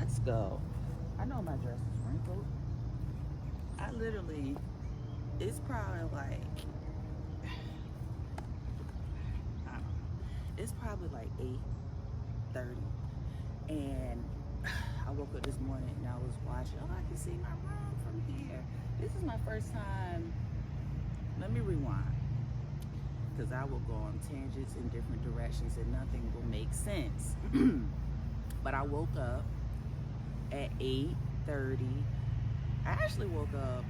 Let's go. I know my dress is wrinkled. I literally, it's probably like, I don't know. It's probably like 8:30, and I woke up this morning and I was watching. Oh, I can see my room from here. This is my first time. Let me rewind, because I will go on tangents in different directions and nothing will make sense. But I woke up at 8:30. I actually woke up,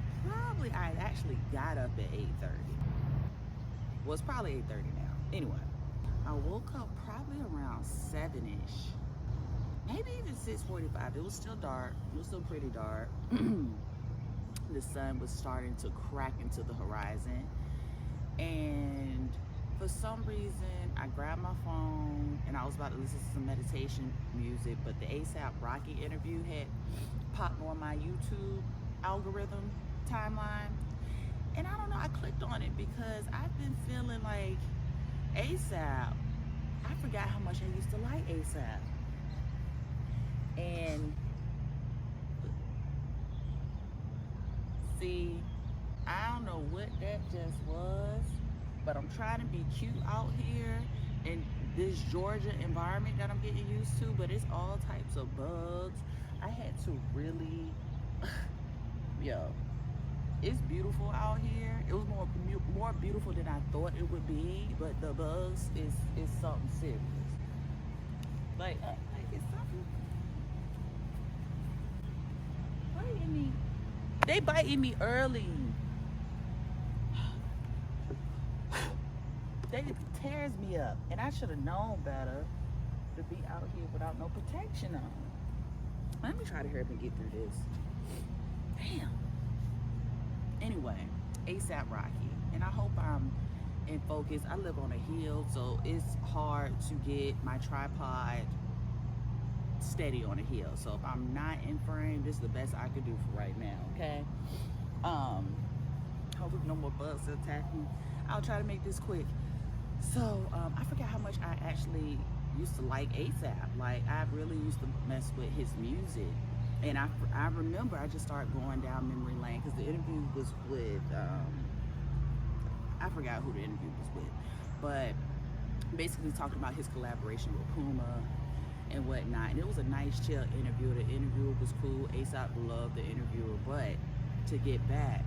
I actually got up at 8:30. Well, it's probably 8:30 now. Anyway, I woke up probably around 7-ish. Maybe even 6:45. It was still dark. It was still pretty dark. The sun was starting to crack into the horizon. And for some reason, I grabbed my phone and I was about to listen to some meditation music, but the ASAP Rocky interview had popped on my YouTube algorithm timeline. And I don't know, I clicked on it because I've been feeling like ASAP. I forgot how much I used to like ASAP. And see, I don't know what that just was, but I'm trying to be cute out here in this Georgia environment that I'm getting used to, but it's all types of bugs. I had to really, yo, it's beautiful out here. It was more beautiful than I thought it would be, but the bugs is something serious. Like it's something biting me. They biting me early. They tears me up, and I should have known better to be out here without no protection on. Let me try to hurry up and get through this. Damn. Anyway, ASAP Rocky, and I hope I'm in focus. I live on a hill, so it's hard to get my tripod steady on a hill. So if I'm not in frame, this is the best I could do for right now. Okay. Hopefully no more bugs attack me. I'll try to make this quick. So I forgot how much I actually used to like ASAP. Like, I really used to mess with his music. And I remember I just started going down memory lane because the interview was with, I forgot who the interview was with, but basically talking about his collaboration with Puma and whatnot. And it was a nice, chill interview. The interviewer was cool. ASAP loved the interviewer. But to get back,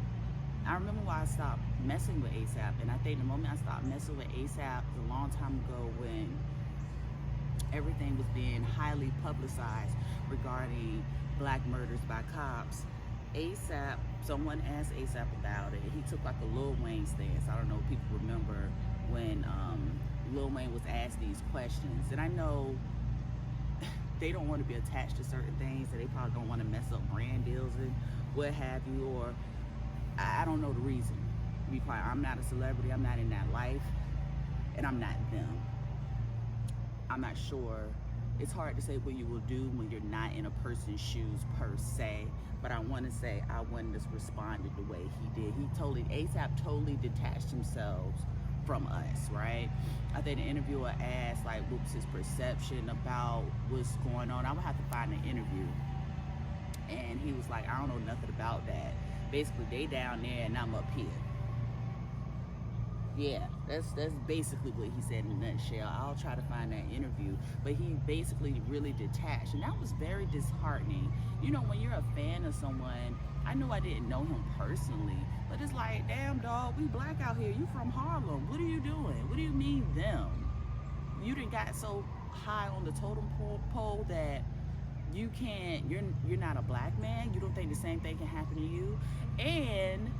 I remember why I stopped messing with ASAP, and I think the moment I stopped messing with ASAP was a long time ago when everything was being highly publicized regarding black murders by cops. ASAP, someone asked ASAP about it. He took like a Lil Wayne stance. I don't know if people remember when Lil Wayne was asked these questions. And I know they don't want to be attached to certain things, and they probably don't want to mess up brand deals and what have you, or I don't know the reason. To be quiet, I'm not a celebrity, I'm not in that life, and I'm not them. I'm not sure. It's hard to say what you will do when you're not in a person's shoes per se, but I want to say I wouldn't have responded the way he did. ASAP totally detached himself from us, right? I think the interviewer asked, like, what was his perception about what's going on. I would have to find the interview. And he was like, I don't know nothing about that. Basically, they down there and I'm up here. Yeah, that's basically what he said in a nutshell. I'll try to find that interview. But he basically really detached. And that was very disheartening. You know, when you're a fan of someone, I know I didn't know him personally, but it's like, damn, dog, we black out here. You from Harlem. What are you doing? What do you mean them? You done got so high on the totem pole that you can't, you're not a black man. You don't think the same thing can happen to you. And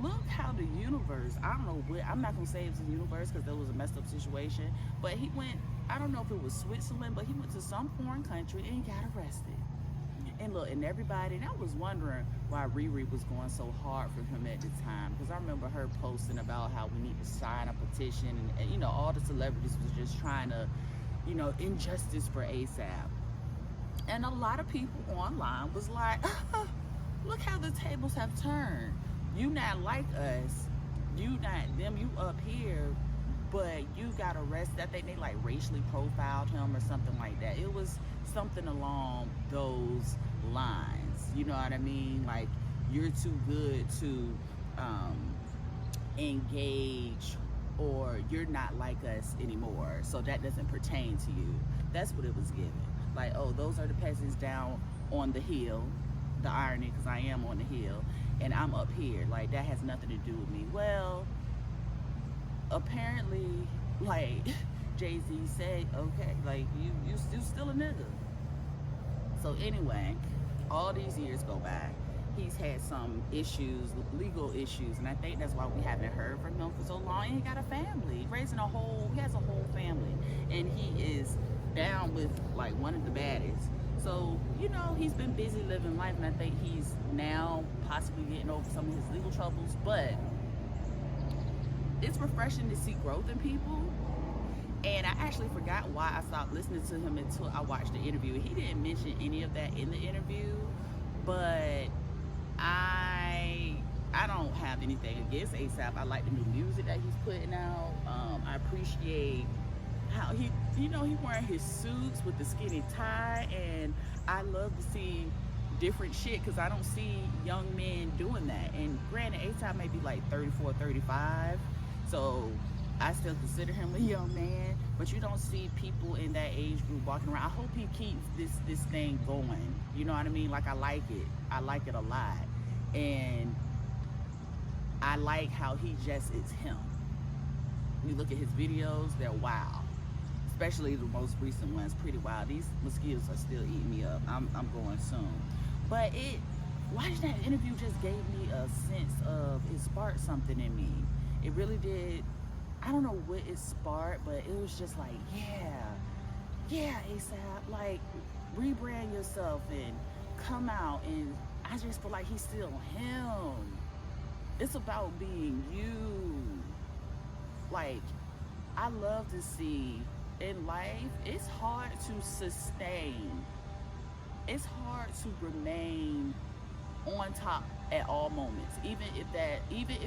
look how the universe, I don't know what, I'm not gonna say it was the universe because that was a messed up situation, but he went, I don't know if it was Switzerland, but he went to some foreign country and he got arrested. And look, and everybody, and I was wondering why Riri was going so hard for him at the time, because I remember her posting about how we need to sign a petition, and you know, all the celebrities was just trying to, you know, injustice for ASAP. And a lot of people online was like, look how the tables have turned. You not like us, you not them, you up here but you got arrested. I think they like racially profiled him or something like that. It was something along those lines. You know what I mean? Like, you're too good to engage, or you're not like us anymore, so that doesn't pertain to you. That's what it was given. Like, oh, those are the peasants down on the hill. The irony, because I am on the hill and I'm up here. Like, that has nothing to do with me. Well, apparently, like, Jay-Z said, okay, like, you still a nigga. So anyway, all these years go by. He's had some issues, legal issues, and I think that's why we haven't heard from him for so long. He got a family, he has a whole family, and he is down with like one of the baddest. So, you know, he's been busy living life, and I think he's now possibly getting over some of his legal troubles, but it's refreshing to see growth in people. And I actually forgot why I stopped listening to him until I watched the interview. He didn't mention any of that in the interview, but I don't have anything against ASAP. I like the new music that he's putting out. I appreciate how he wearing his suits with the skinny tie, and I love to see different shit, because I don't see young men doing that. And granted, ASAP may be like 34, 35, so I still consider him a young man, but you don't see people in that age group walking around. I hope he keeps this thing going. You know what I mean? Like, I like it. I like it a lot. And I like how he just is him. You look at his videos, they're wild. Especially the most recent ones, pretty wild. These mosquitoes are still eating me up. I'm going soon. But watching that interview just gave me a sense of, it sparked something in me. It really did. I don't know what it sparked, but it was just like, yeah, ASAP, like, rebrand yourself and come out. And I just feel like he's still him. It's about being you. Like, I love to see in life, it's hard to sustain. It's hard to remain on top at all moments, even if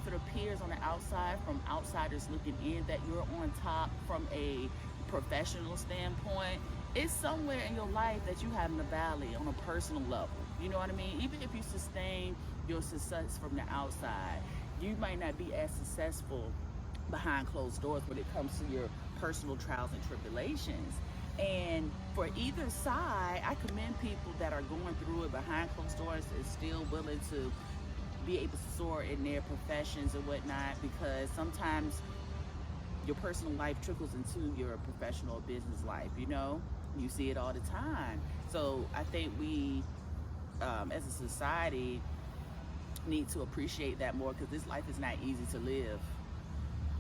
it appears on the outside, from outsiders looking in, that you're on top from a professional standpoint. It's somewhere in your life that you have in the valley on a personal level. You know what I mean? Even if you sustain your success from the outside, you might not be as successful behind closed doors when it comes to your personal trials and tribulations. And for either side, I commend people that are going through it behind closed doors and still willing to be able to soar in their professions and whatnot, because sometimes your personal life trickles into your professional or business life. You know, you see it all the time. So I think we, as a society, need to appreciate that more, because this life is not easy to live.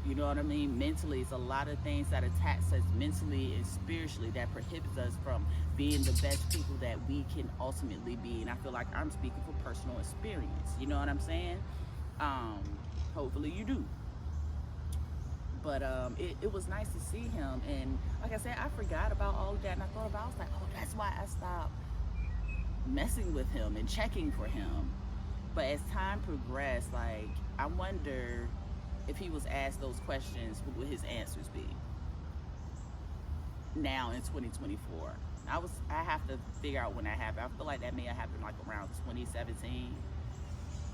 You know what I mean? Mentally, it's a lot of things that attacks us mentally and spiritually that prohibits us from being the best people that we can ultimately be. And I feel like I'm speaking from personal experience. You know what I'm saying? Hopefully you do. But it was nice to see him. And like I said, I forgot about all of that. And I thought about it, I was like, oh, that's why I stopped messing with him and checking for him. But as time progressed, like, I wonder if he was asked those questions, what would his answers be now in 2024? I have to figure out when that happened. I feel like that may have happened like around 2017.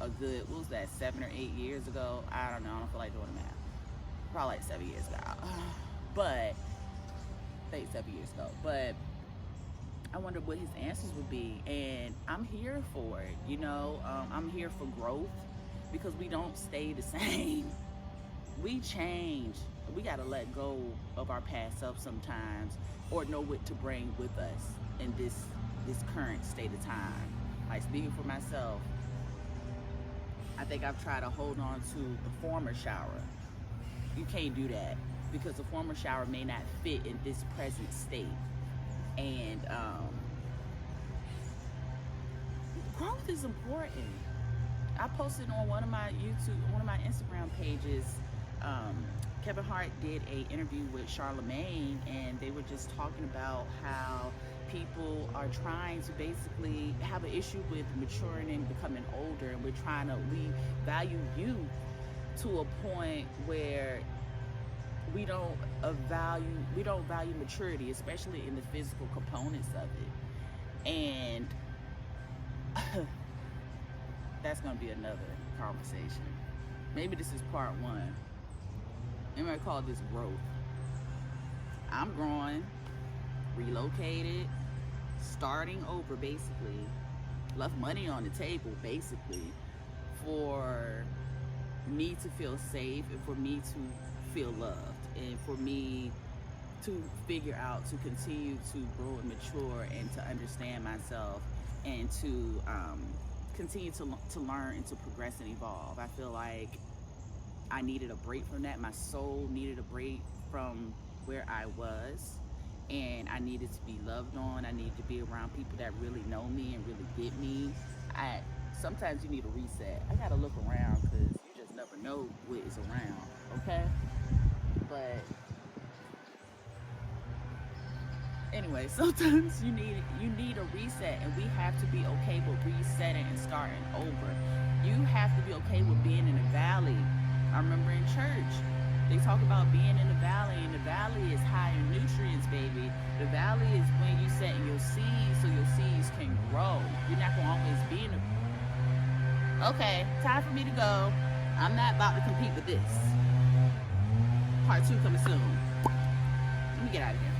A good, what was that, 7 or 8 years ago? I don't know. I don't feel like doing the math. Probably like 7 years ago. But, I think 7 years ago. But I wonder what his answers would be. And I'm here for it, you know. I'm here for growth, because we don't stay the same. We change. We got to let go of our past self sometimes, or know what to bring with us in this current state of time. Like, speaking for myself, I think I've tried to hold on to the former shower. You can't do that, because the former shower may not fit in this present state. And growth is important. I posted on one of my Instagram pages, Kevin Hart did an interview with Charlemagne, and they were just talking about how people are trying to basically have an issue with maturing and becoming older, and we value youth to a point where we don't value maturity, especially in the physical components of it. And that's gonna be another conversation. Maybe this is part one. Maybe I call this growth. I'm growing, relocated, starting over, basically. Left money on the table, basically, for me to feel safe and for me to feel loved and for me to figure out, to continue to grow and mature and to understand myself and to continue to learn and to progress and evolve. I feel like I needed a break from that. My soul needed a break from where I was, and I needed to be loved on. I needed to be around people that really know me and really get me. Sometimes you need a reset. I gotta look around because you just never know what is around, okay? But anyway, sometimes you need a reset, and we have to be okay with resetting and starting over. You have to be okay with being in a valley. I remember in church, they talk about being in the valley, and the valley is high in nutrients, baby. The valley is when you set your seeds so your seeds can grow. You're not gonna always be in the... Okay, time for me to go. I'm not about to compete with this. Part 2 coming soon. Let me get out of here.